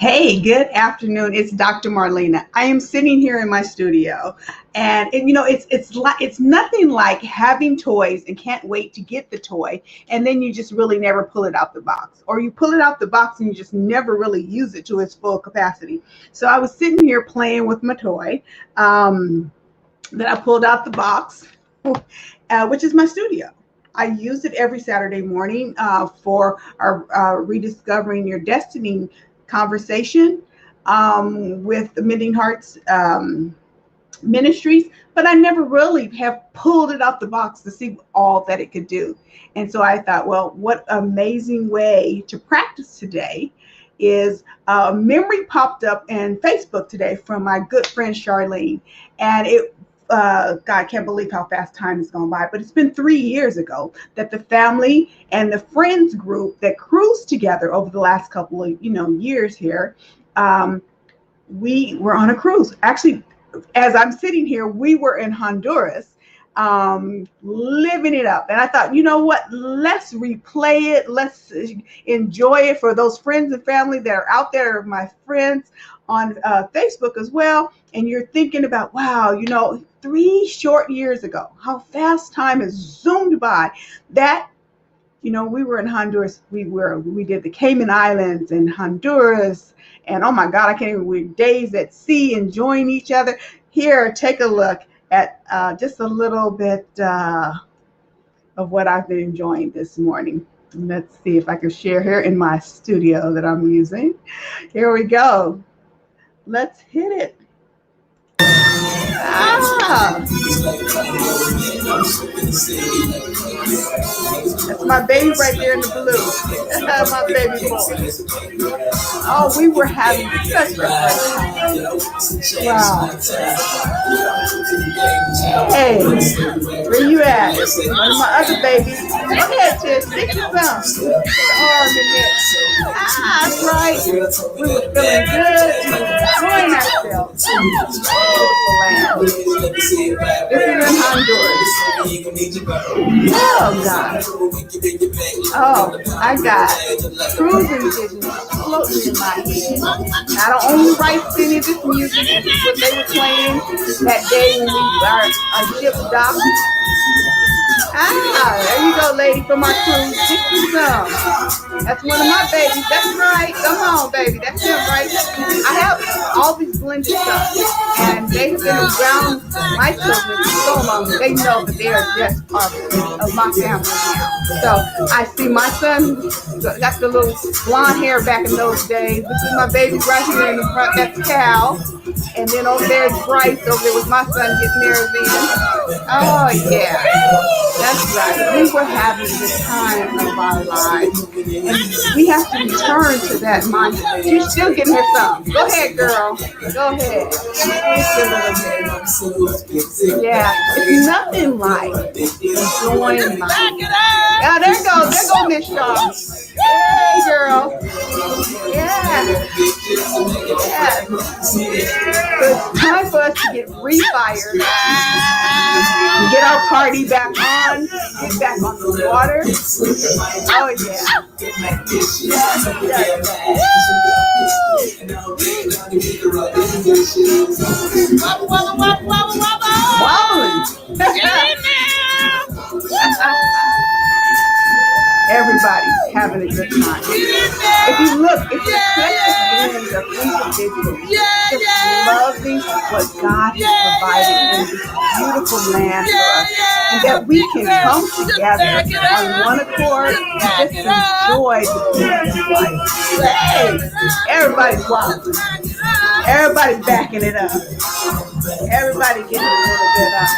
Hey, good afternoon. It's Dr. Marlena. I am sitting here in my studio, and it's nothing like having toys and can't wait to get the toy, and then you just really never pull it out the box, or you pull it out the box and you just never really use it to its full capacity. So I was sitting here playing with my toy that I pulled out the box, which is my studio. I use it every Saturday morning for our Rediscovering Your Destiny conversation with the Mending Hearts Ministries, but I never really have pulled it out the box to see all that it could do. And so I thought, well, what amazing way to practice today is a memory popped up in Facebook today from my good friend Charlene. And God, can't believe how fast time has gone by, but it's been 3 years ago that the family and the friends group that cruised together over the last couple of years here, we were on a cruise. Actually, as I'm sitting here, we were in Honduras, living it up. And I thought, you know what? Let's replay it. Let's enjoy it for those friends and family that are out there, my friends on Facebook as well. And you're thinking about, wow, 3 short years ago, how fast time has zoomed by. That, we were in Honduras. We did the Cayman Islands and Honduras. And oh my God, I can't even, we're days at sea enjoying each other. Here, take a look at just a little bit of what I've been enjoying this morning. Let's see if I can share here in my studio that I'm using. Here we go. Let's hit it. That's my baby right there in the blue. My baby boy. Oh, we were having such a great time. Wow. Hey, where you at? One of my other babies. Go ahead, Tish. Stick your thumb. Put the arm in there. That's right. We were feeling good. We were enjoying ourselves. Beautiful land. This is in Honduras. Oh, God. Oh, I got cruising visions floating in my head. I don't only write any of this music. This is what they were playing that day when our ship docked. There you go, lady, from our cruise. Stick you some. That's one of my babies. That's right. Come on, baby. That's him, right? I have all these blended stuff, and they've been around my children for so long. They know that they are just part of my family now. So I see my son got the little blonde hair back in those days. This is my baby right here in the front. That's Cal. And then over there is Bryce. Over there was my son getting theirs in. Oh, yeah. That's right. We were having the time of our lives. And we have to return to that mindset. She's still getting her some. Go ahead, girl. Go ahead. Yeah. It's nothing like enjoying life. Yeah, there goes. There goes Miss Shaw. Hey, girl. Yeah. Yeah. So it's time for us to get refired. Get our party back on. Get back on the water. Oh, yeah. Everybody's having a good time. If you look, it's a precious blend of individuals just loving what God has provided in this beautiful land for us, and that we can come together on one accord and just enjoy the beauty of life. Hey, everybody's wild. Everybody's backing it up. Everybody getting a little bit up.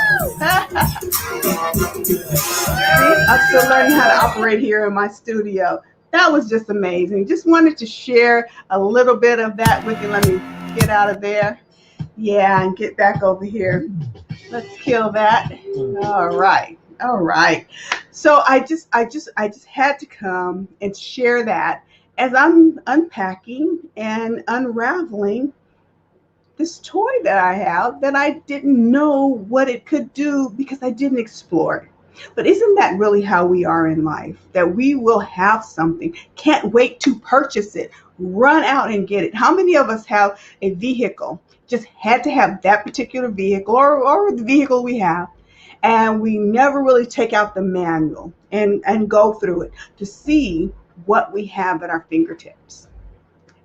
See, I'm still learning how to operate here in my studio. That was just amazing. Just wanted to share a little bit of that with you. Let me get out of there. Yeah, and get back over here. Let's kill that. All right. All right. So I just had to come and share that as I'm unpacking and unraveling this toy that I have that I didn't know what it could do because I didn't explore it. But isn't that really how we are in life? That we will have something, can't wait to purchase it, run out and get it. How many of us have a vehicle, just had to have that particular vehicle or the vehicle we have, and we never really take out the manual and go through it to see what we have at our fingertips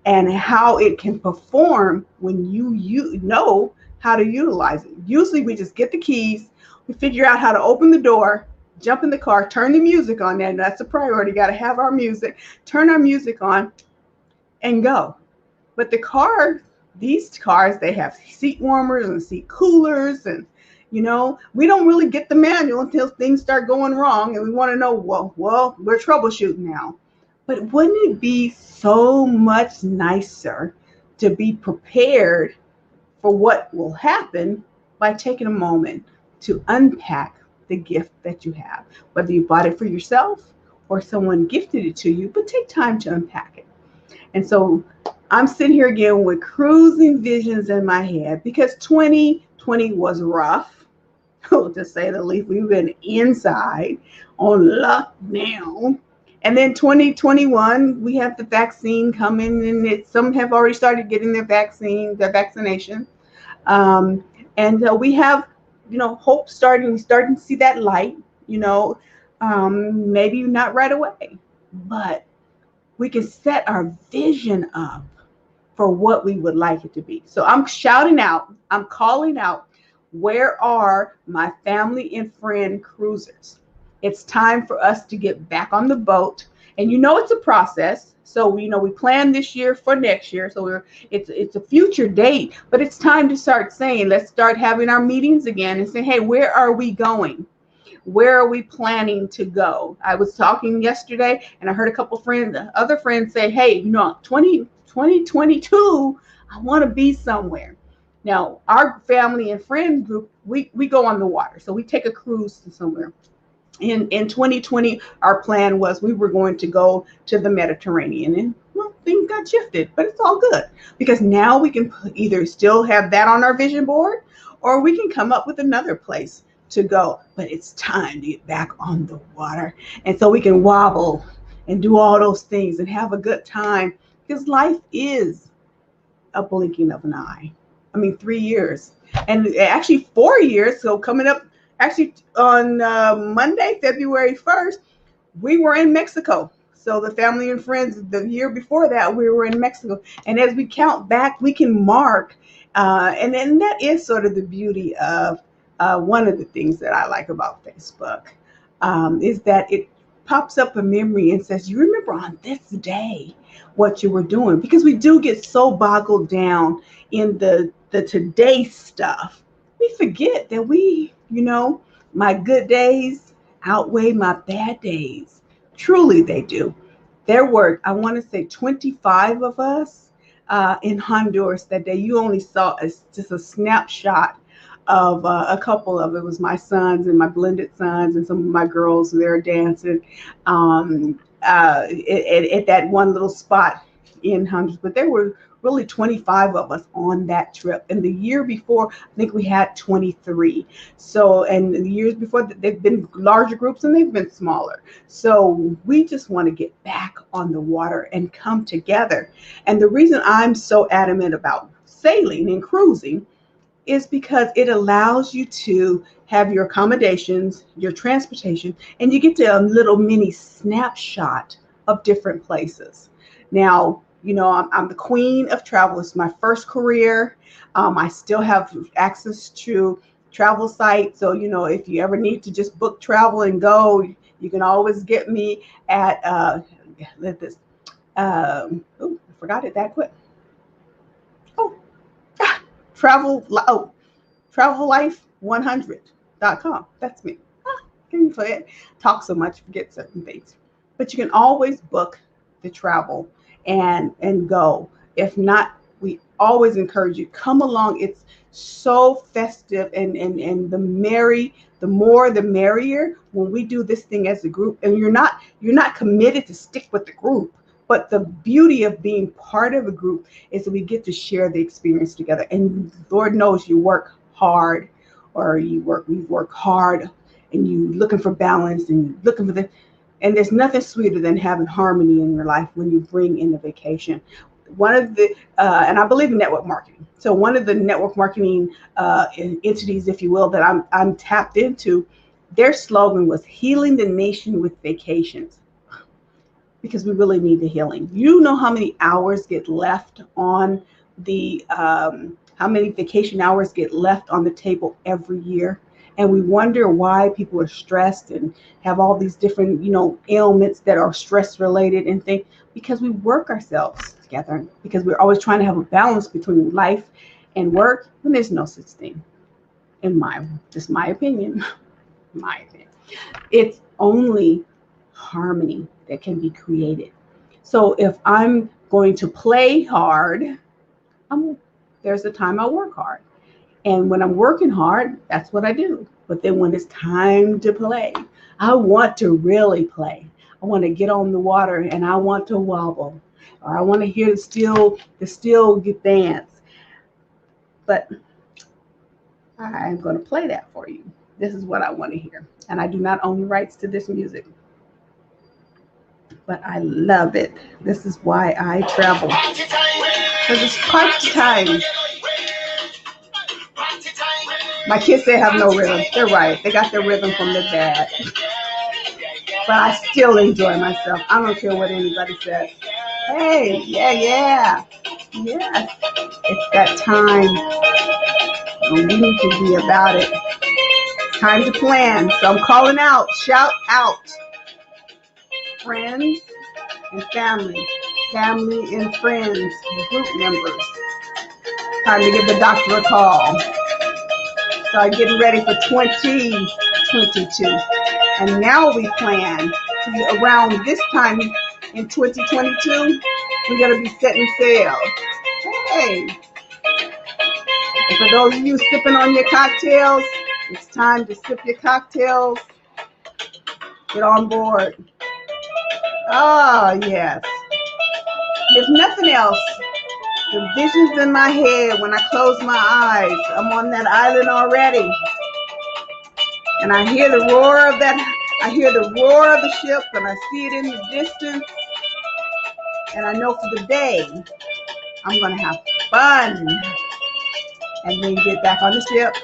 and how it can perform when you know how to utilize it. Usually we just get the keys, we figure out how to open the door, jump in the car, turn the music on. And that's a priority. Got to have our music, turn our music on and go. But the car, these cars, they have seat warmers and seat coolers, and we don't really get the manual until things start going wrong and we want to know, well, we're troubleshooting now. But wouldn't it be so much nicer to be prepared for what will happen by taking a moment to unpack the gift that you have, whether you bought it for yourself or someone gifted it to you, but take time to unpack it. And so I'm sitting here again with cruising visions in my head because 2020 was rough, to say the least. We've been inside on lockdown. And then 2021, we have the vaccine coming, and some have already started getting their vaccination. And we have, hope starting to see that light, maybe not right away, but we can set our vision up for what we would like it to be. So I'm shouting out, I'm calling out, where are my family and friend cruisers? It's time for us to get back on the boat. And it's a process. So we plan this year for next year. So it's a future date, but it's time to start saying, let's start having our meetings again and say, hey, where are we going? Where are we planning to go? I was talking yesterday and I heard a couple other friends say, hey, 2022, I want to be somewhere. Now, our family and friend group, we go on the water. So we take a cruise to somewhere. In 2020, our plan was we were going to go to the Mediterranean, and things got shifted, but it's all good because now we can either still have that on our vision board or we can come up with another place to go. But it's time to get back on the water, and so we can wobble and do all those things and have a good time, because life is a blinking of an eye. 3 years, and actually 4 years. So coming up, actually on Monday, February 1st, we were in Mexico. So the family and friends, the year before that, we were in Mexico. And as we count back, we can mark. And then that is sort of the beauty of one of the things that I like about Facebook, is that it pops up a memory and says, you remember on this day what you were doing? Because we do get so boggled down in the today stuff. We forget that my good days outweigh my bad days. Truly, they do. There were, I want to say, 25 of us in Honduras that day. You only saw just a snapshot of a couple of it. Was my sons and my blended sons and some of my girls there dancing at that one little spot in Honduras. But there were really 25 of us on that trip. And the year before, I think we had 23. So, and the years before, they've been larger groups and they've been smaller. So we just want to get back on the water and come together. And the reason I'm so adamant about sailing and cruising is because it allows you to have your accommodations, your transportation, and you get to a little mini snapshot of different places. Now, I'm the queen of travel. It's my first career. I still have access to travel sites. So, if you ever need to just book travel and go, you can always get me at, I forgot it that quick. travellife100.com. That's me. Can you play it? Talk so much, forget certain things. But you can always book the travel and go. If not, we always encourage you, come along. It's so festive and the more the merrier when we do this thing as a group. And you're not committed to stick with the group, but the beauty of being part of a group is that we get to share the experience together. And Lord knows you work hard, or we work hard and you looking for balance and you looking for the, and there's nothing sweeter than having harmony in your life when you bring in the vacation. One of the, and I believe in network marketing. So one of the network marketing entities, if you will, that I'm tapped into, their slogan was healing the nation with vacations, because we really need the healing. You know how many hours get left on the, how many vacation hours get left on the table every year? And we wonder why people are stressed and have all these different, ailments that are stress related and things, because we work ourselves together, because we're always trying to have a balance between life and work, when there's no such thing. Just my opinion, my opinion. It's only harmony that can be created. So if I'm going to play hard, there's a time I work hard. And when I'm working hard, that's what I do. But then when it's time to play, I want to really play. I want to get on the water and I want to wobble, or I want to hear the steel dance. But I'm going to play that for you. This is what I want to hear. And I do not own the rights to this music, but I love it. This is why I travel. Because it's party time. My kids, they have no rhythm. They're right. They got their rhythm from their dad. But I still enjoy myself. I don't care what anybody says. Hey, yeah. Yes. It's that time. And we need to be about it. It's time to plan. So I'm calling out, shout out, friends and family and friends, group members. Time to give the doctor a call. Start getting ready for 2022. And now we plan to be around this time in 2022. We're going to be setting sail. Hey. And for those of you sipping on your cocktails, it's time to sip your cocktails. Get on board. Oh, yes. If nothing else, the visions in my head when I close my eyes, I'm on that island already. And I hear the roar of the ship, and I see it in the distance. And I know for the day, I'm going to have fun. And then get back on the ship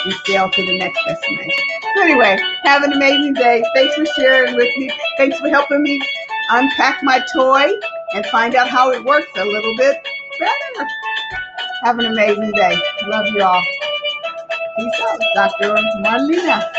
and sail to the next destination. So anyway, have an amazing day. Thanks for sharing with me. Thanks for helping me unpack my toy and find out how it works a little bit better. Have an amazing day. Love you all. Peace out, Dr. Marlena.